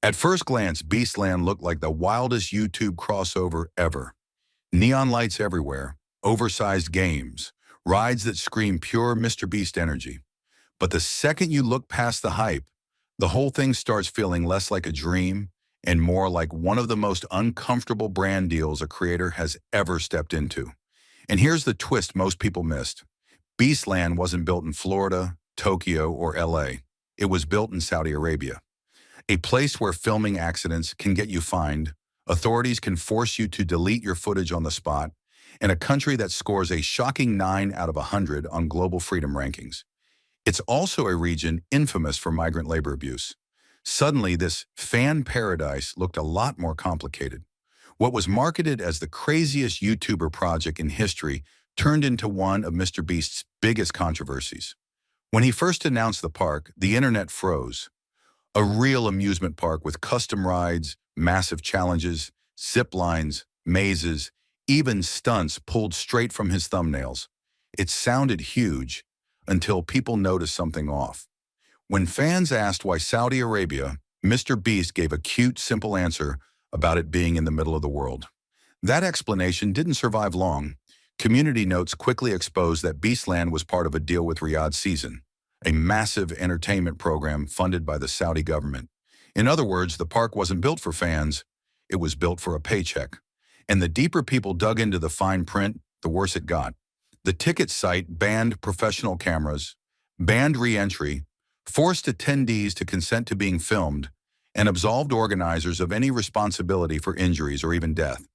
At first glance, Beastland looked like the wildest YouTube crossover ever. Neon lights everywhere, oversized games, rides that scream pure MrBeast energy. But the second you look past the hype, the whole thing starts feeling less like a dream and more like one of the most uncomfortable brand deals a creator has ever stepped into. And here's the twist most people missed. Beastland wasn't built in Florida, Tokyo, or LA. It was built in Saudi Arabia, a place where filming accidents can get you fined, authorities can force you to delete your footage on the spot, and a country that scores a shocking 9 out of 100 on global freedom rankings. It's also a region infamous for migrant labor abuse. Suddenly, this fan paradise looked a lot more complicated. What was marketed as the craziest YouTuber project in history turned into one of MrBeast's biggest controversies. When he first announced the park, the internet froze. A real amusement park with custom rides, massive challenges, zip lines, mazes, even stunts pulled straight from his thumbnails. It sounded huge until people noticed something off. When fans asked why Saudi Arabia, MrBeast gave a cute, simple answer about it being in the middle of the world. That explanation didn't survive long. Community notes quickly exposed that Beastland was part of a deal with Riyadh Season, a massive entertainment program funded by the Saudi government. In other words, the park wasn't built for fans, it was built for a paycheck. And the deeper people dug into the fine print, the worse it got. The ticket site banned professional cameras, banned re-entry, forced attendees to consent to being filmed, and absolved organizers of any responsibility for injuries or even death.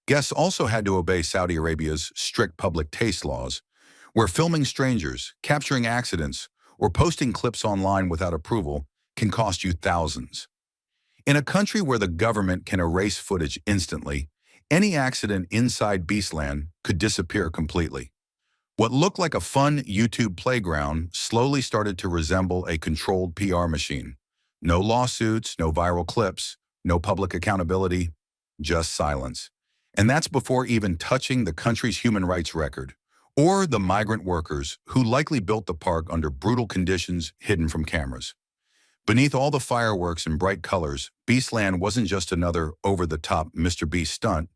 Guests also had to obey Saudi Arabia's strict public taste laws, where filming strangers, capturing accidents, or posting clips online without approval can cost you thousands. In a country where the government can erase footage instantly, any accident inside Beastland could disappear completely. What looked like a fun YouTube playground slowly started to resemble a controlled PR machine. No lawsuits, no viral clips, no public accountability, just silence. And that's before even touching the country's human rights record, or the migrant workers who likely built the park under brutal conditions hidden from cameras. Beneath all the fireworks and bright colors, Beastland wasn't just another over-the-top MrBeast stunt.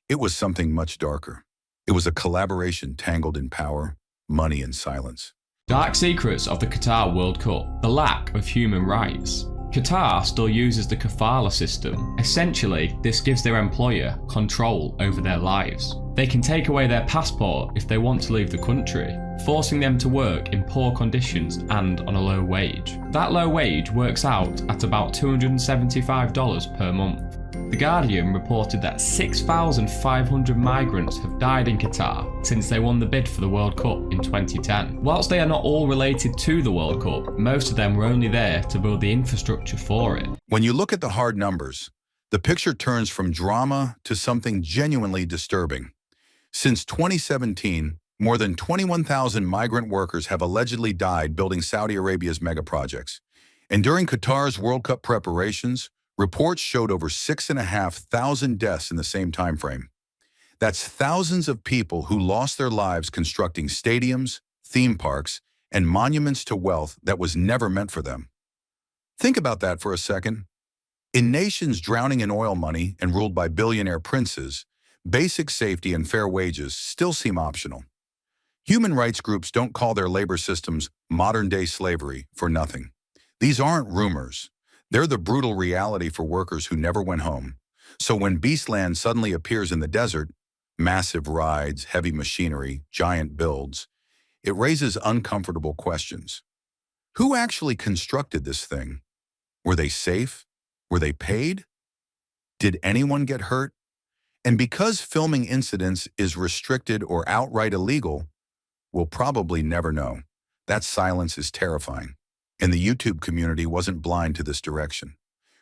It was something much darker. It was a collaboration tangled in power, money, and silence. Dark secrets of the Qatar World Cup. The lack of human rights. Qatar still uses the kafala system. Essentially, this gives their employer control over their lives. They can take away their passport if they want to leave the country, forcing them to work in poor conditions and on a low wage. That low wage works out at about $275 per month. The Guardian reported that 6,500 migrants have died in Qatar since they won the bid for the World Cup in 2010. Whilst they are not all related to the World Cup, most of them were only there to build the infrastructure for it. When you look at the hard numbers, the picture turns from drama to something genuinely disturbing. Since 2017, more than 21,000 migrant workers have allegedly died building Saudi Arabia's mega projects. And during Qatar's World Cup preparations, reports showed over 6,500 deaths in the same time frame. That's thousands of people who lost their lives constructing stadiums, theme parks, and monuments to wealth that was never meant for them. Think about that for a second. In nations drowning in oil money and ruled by billionaire princes, basic safety and fair wages still seem optional. Human rights groups don't call their labor systems modern-day slavery for nothing. These aren't rumors. They're the brutal reality for workers who never went home. So when Beastland suddenly appears in the desert, massive rides, heavy machinery, giant builds, it raises uncomfortable questions. Who actually constructed this thing? Were they safe? Were they paid? Did anyone get hurt? And because filming incidents is restricted or outright illegal, we'll probably never know. That silence is terrifying. And the YouTube community wasn't blind to this direction.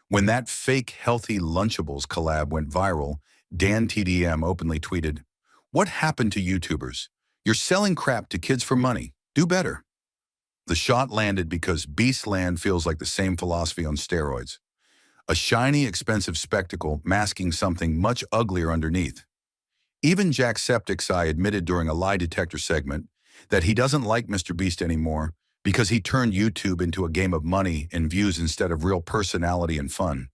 When that fake healthy Lunchables collab went viral, Dan TDM openly tweeted, "What happened to YouTubers? You're selling crap to kids for money. Do better." The shot landed because Beastland feels like the same philosophy on steroids. A shiny, expensive spectacle masking something much uglier underneath. Even Jacksepticeye's admitted during a lie detector segment that he doesn't like MrBeast anymore because he turned YouTube into a game of money and views instead of real personality and fun.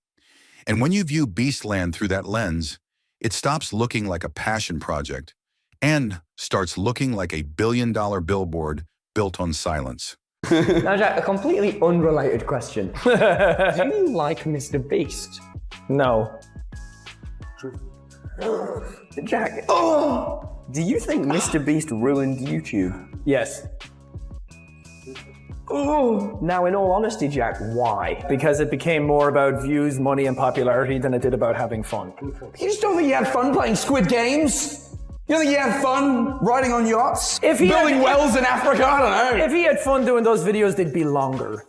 And when you view Beastland through that lens, it stops looking like a passion project and starts looking like a billion-dollar billboard built on silence. Now, Jack, a completely unrelated question. Do you like MrBeast? No. Jack, do you think MrBeast ruined YouTube? Yes. Now, in all honesty, Jack, why? Because it became more about views, money, and popularity than it did about having fun. You just don't think you had fun playing Squid Games? You don't think you had fun riding on yachts? If he building had- wells in Africa? I don't know. If he had fun doing those videos, they'd be longer.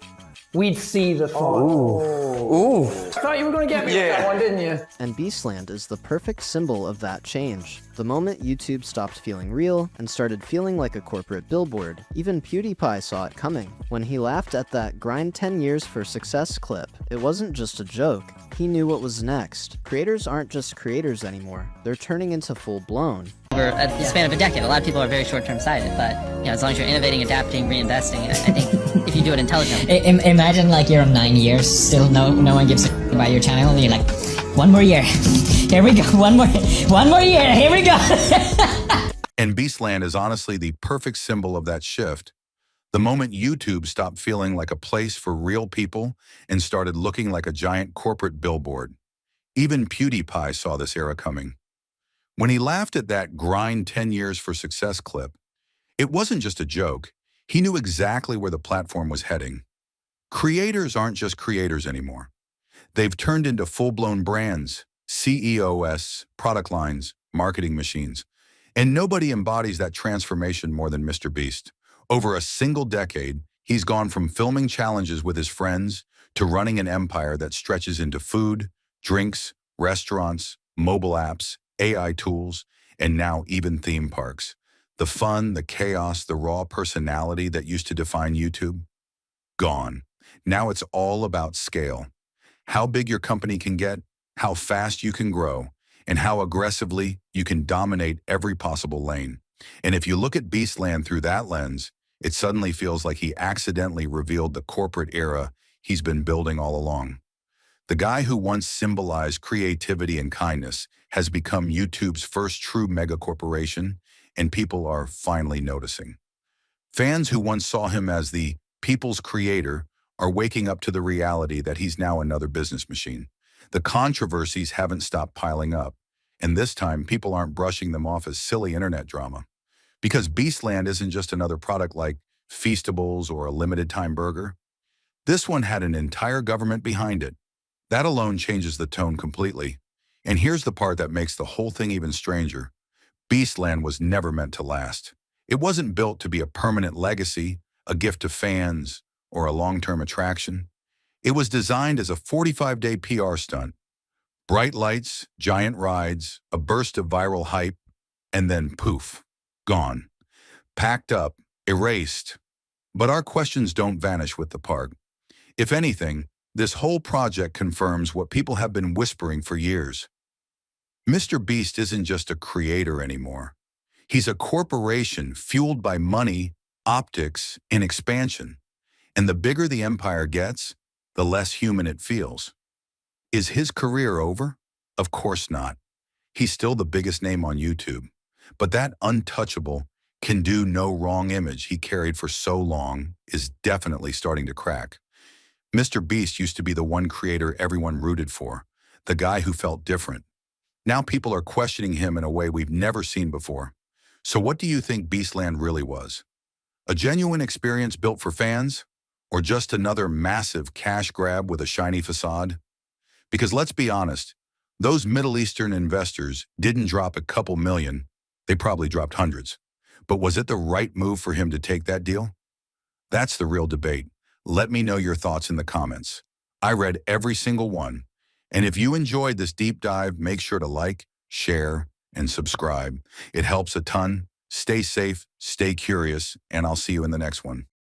We'd see the fun. Ooh. I thought you were going to get me with that one, didn't you? And Beastland is the perfect symbol of that change. The moment YouTube stopped feeling real and started feeling like a corporate billboard, even PewDiePie saw it coming. When he laughed at that grind 10 years for success clip, it wasn't just a joke. He knew what was next. Creators aren't just creators anymore. They're turning into full-blown. Over the span of a decade, a lot of people are very short-term sighted, but as long as you're innovating, adapting, reinvesting, I think if you do it intelligently. Imagine like you're 9 years, still no one gives a about your channel, and you're like, one more year, here we go, one more year, here we go. And Beastland is honestly the perfect symbol of that shift. The moment YouTube stopped feeling like a place for real people and started looking like a giant corporate billboard. Even PewDiePie saw this era coming. When he laughed at that grind 10 years for success clip, it wasn't just a joke. He knew exactly where the platform was heading. Creators aren't just creators anymore. They've turned into full-blown brands, CEOs, product lines, marketing machines. And nobody embodies that transformation more than MrBeast. Over a single decade, he's gone from filming challenges with his friends to running an empire that stretches into food, drinks, restaurants, mobile apps, AI tools, and now even theme parks. The fun, the chaos, the raw personality that used to define YouTube, gone. Now it's all about scale. How big your company can get, how fast you can grow, and how aggressively you can dominate every possible lane. And if you look at Beastland through that lens, it suddenly feels like he accidentally revealed the corporate era he's been building all along. The guy who once symbolized creativity and kindness has become YouTube's first true megacorporation, and people are finally noticing. Fans who once saw him as the people's creator are waking up to the reality that he's now another business machine. The controversies haven't stopped piling up, and this time people aren't brushing them off as silly internet drama. Because Beastland isn't just another product like Feastables or a limited-time burger. This one had an entire government behind it. That alone changes the tone completely. And here's the part that makes the whole thing even stranger. Beastland was never meant to last. It wasn't built to be a permanent legacy, a gift to fans, or a long-term attraction. It was designed as a 45-day PR stunt. Bright lights, giant rides, a burst of viral hype, and then poof, gone. Packed up, erased. But our questions don't vanish with the park. If anything, this whole project confirms what people have been whispering for years. MrBeast isn't just a creator anymore. He's a corporation fueled by money, optics, and expansion. And the bigger the empire gets, the less human it feels. Is his career over? Of course not. He's still the biggest name on YouTube. But that untouchable, can do no wrong image he carried for so long is definitely starting to crack. MrBeast used to be the one creator everyone rooted for, the guy who felt different. Now people are questioning him in a way we've never seen before. So what do you think Beastland really was? A genuine experience built for fans? Or just another massive cash grab with a shiny facade? Because let's be honest, those Middle Eastern investors didn't drop a couple million, they probably dropped hundreds. But was it the right move for him to take that deal? That's the real debate. Let me know your thoughts in the comments. I read every single one. And if you enjoyed this deep dive, make sure to like, share, and subscribe. It helps a ton. Stay safe, stay curious, and I'll see you in the next one.